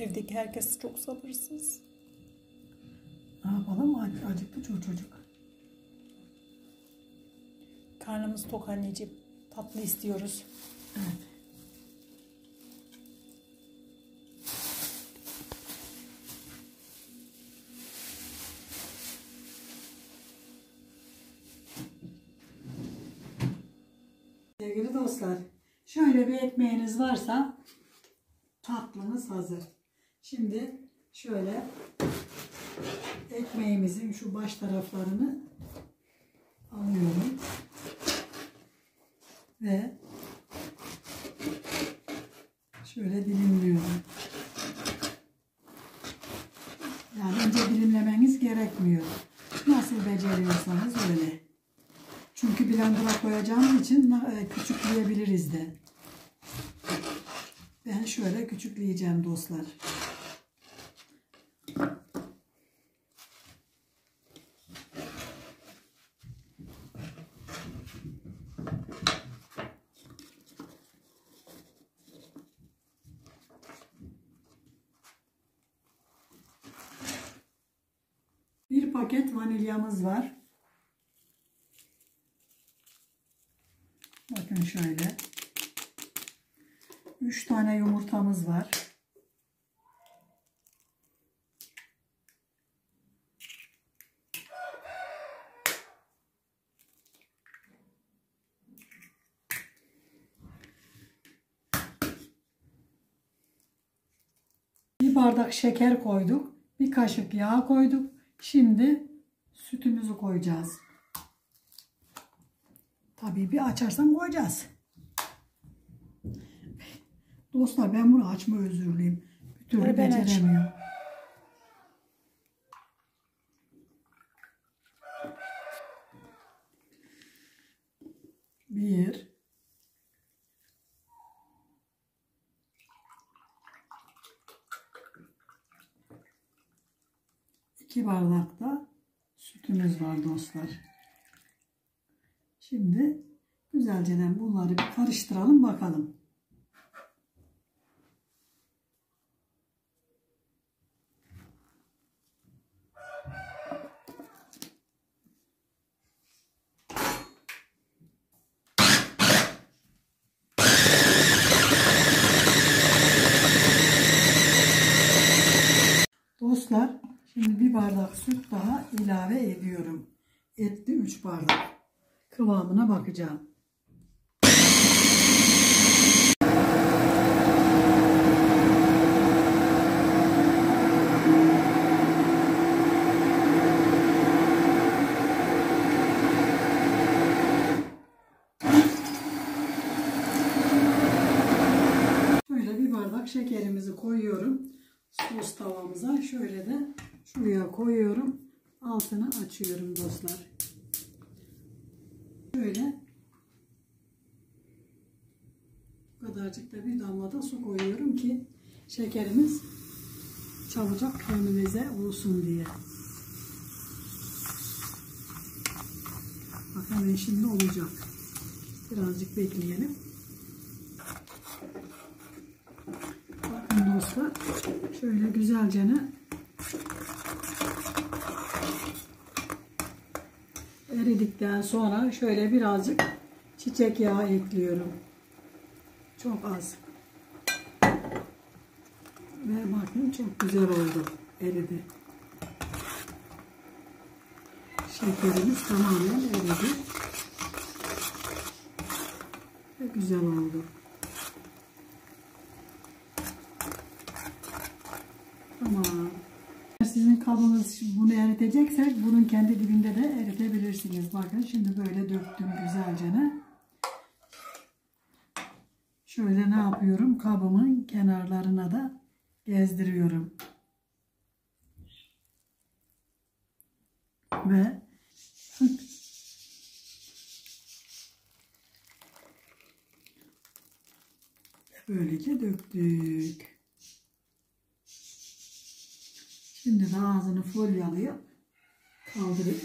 Evdeki herkes çok sabırsız. Ne yapalım? Acıktı çocuk. Karnımız tok anneciğim. Tatlı istiyoruz. Evet. Sevgili dostlar, şöyle bir ekmeğiniz varsa tatlımız hazır. Şimdi şöyle ekmeğimizin şu baş taraflarını alıyorum ve şöyle dilimliyorum. Yani önce dilimlemeniz gerekmiyor. Nasıl beceriyorsanız öyle. Çünkü blender'a koyacağım için küçükleyebiliriz de. Ben şöyle küçükleyeceğim dostlar. Bir paket vanilyamız var. Bakın şöyle. 3 tane yumurtamız var. Bir bardak şeker koyduk. Bir kaşık yağ koyduk. Şimdi sütümüzü koyacağız. Tabii bir açarsam koyacağız. Dostlar ben bunu açma özürlüyüm. Bir türlü beceremiyorum. Bir. İki bardak da sütümüz var dostlar. Şimdi güzelce bunları bir karıştıralım bakalım. Dostlar şimdi bir bardak süt daha ilave ediyorum. Etti 3 bardak. Kıvamına bakacağım. Şöyle bir bardak şekerimizi koyuyorum. Sos tavamıza şöyle de şuraya koyuyorum. Altını açıyorum dostlar. Şöyle bu kadarcık da bir damla da su koyuyorum ki şekerimiz çabucak karamelize olsun diye. Bakalım şimdi olacak. Birazcık bekleyelim. Bakın dostlar şöyle güzelce eridikten sonra şöyle birazcık çiçek yağı ekliyorum. Çok az. Ve bakın çok güzel oldu. Eridi. Şekerimiz tamamen eridi. Ve güzel oldu. Tamam. Sizin kabınız bunu eriteceksek bunun kendi dibinde de eritebilirsiniz. Bakın şimdi böyle döktüm güzelce. Şöyle ne yapıyorum? Kabımın kenarlarına da gezdiriyorum. Ve böylece döktük. Şimdi de ağzını folyalayıp kaldırıp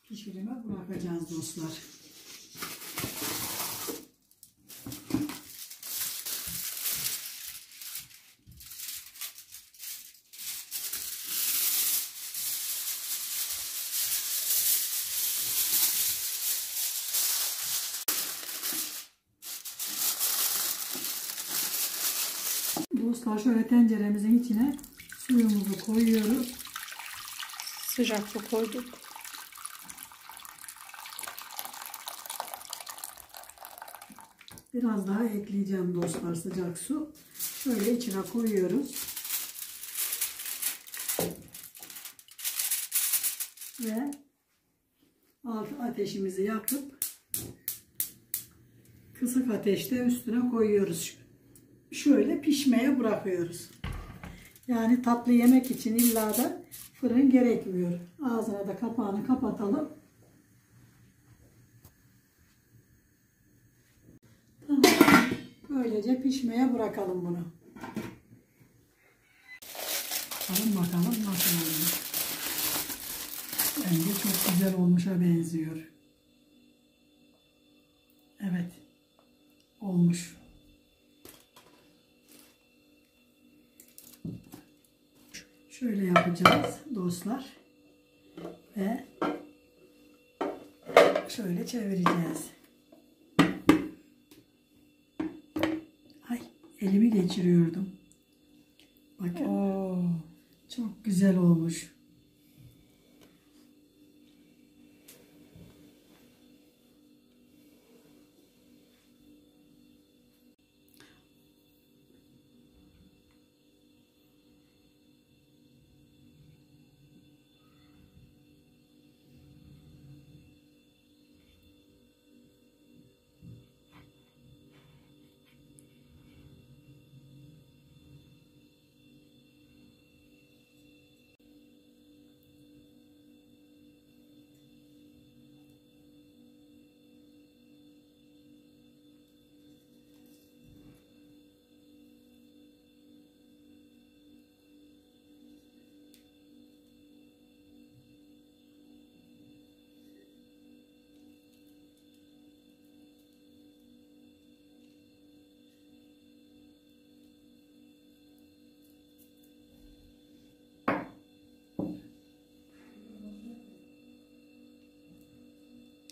pişirime bırakacağız dostlar. Dostlar şöyle tenceremizin içine suyumuzu koyuyoruz. Sıcak su koyduk. Biraz daha ekleyeceğim dostlar sıcak su. Şöyle içine koyuyoruz. Ve alt ateşimizi yakıp kısık ateşte üstüne koyuyoruz. Şöyle pişmeye bırakıyoruz. Yani tatlı yemek için illa da fırın gerekmiyor. Ağzına da kapağını kapatalım. Tamam. Böylece pişmeye bırakalım bunu. Bakalım nasıl olmuş. Bence çok güzel olmuşa benziyor. Evet. Olmuş. Şöyle yapacağız dostlar. Ve şöyle çevireceğiz. Ay, elimi geçiriyordum. Bakın. Oo, çok güzel olmuş.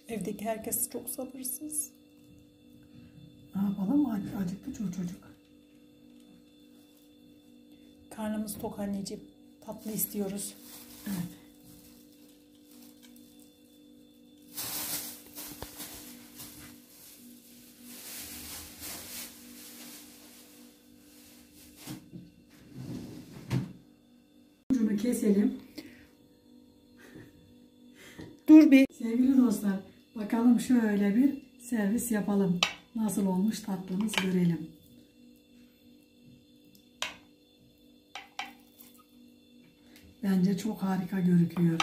Evdeki herkes çok sabırsız. Ne yapalım? Acıktı çocuk. Karnımız tok anneciğim. Tatlı istiyoruz. Evet. Ucunu keselim. Dur bir. Sevgili dostlar, bakalım şöyle bir servis yapalım. Nasıl olmuş tatlımız görelim. Bence çok harika gözüküyor.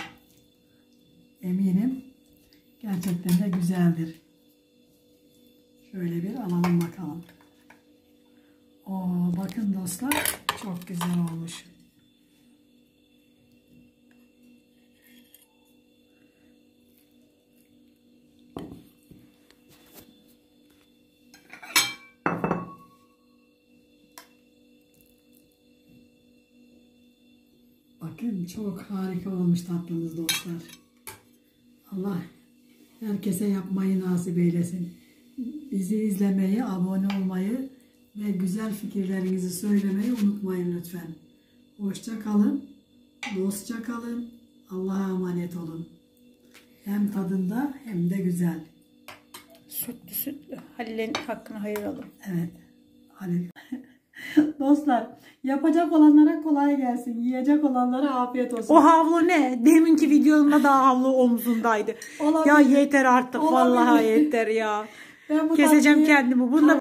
Eminim gerçekten de güzeldir. Şöyle bir alalım bakalım. Oo, bakın dostlar, çok güzel olmuş. Bakın çok harika olmuş tatlımız dostlar. Allah herkese yapmayı nasip eylesin. Bizi izlemeyi, abone olmayı ve güzel fikirlerinizi söylemeyi unutmayın lütfen. Hoşça kalın, dostça kalın, Allah'a emanet olun. Hem tadında hem de güzel. Sütlü. Halil'in hakkını ayıralım. Evet, Halil. Dostlar, yapacak olanlara kolay gelsin. Yiyecek olanlara afiyet olsun. O havlu ne? Deminki videomda da havlu omzundaydı. Olabilir. Ya yeter artık. Olabilir. Vallahi yeter ya. Ben bu Keseceğim tatlıyı- kendimi. Bunda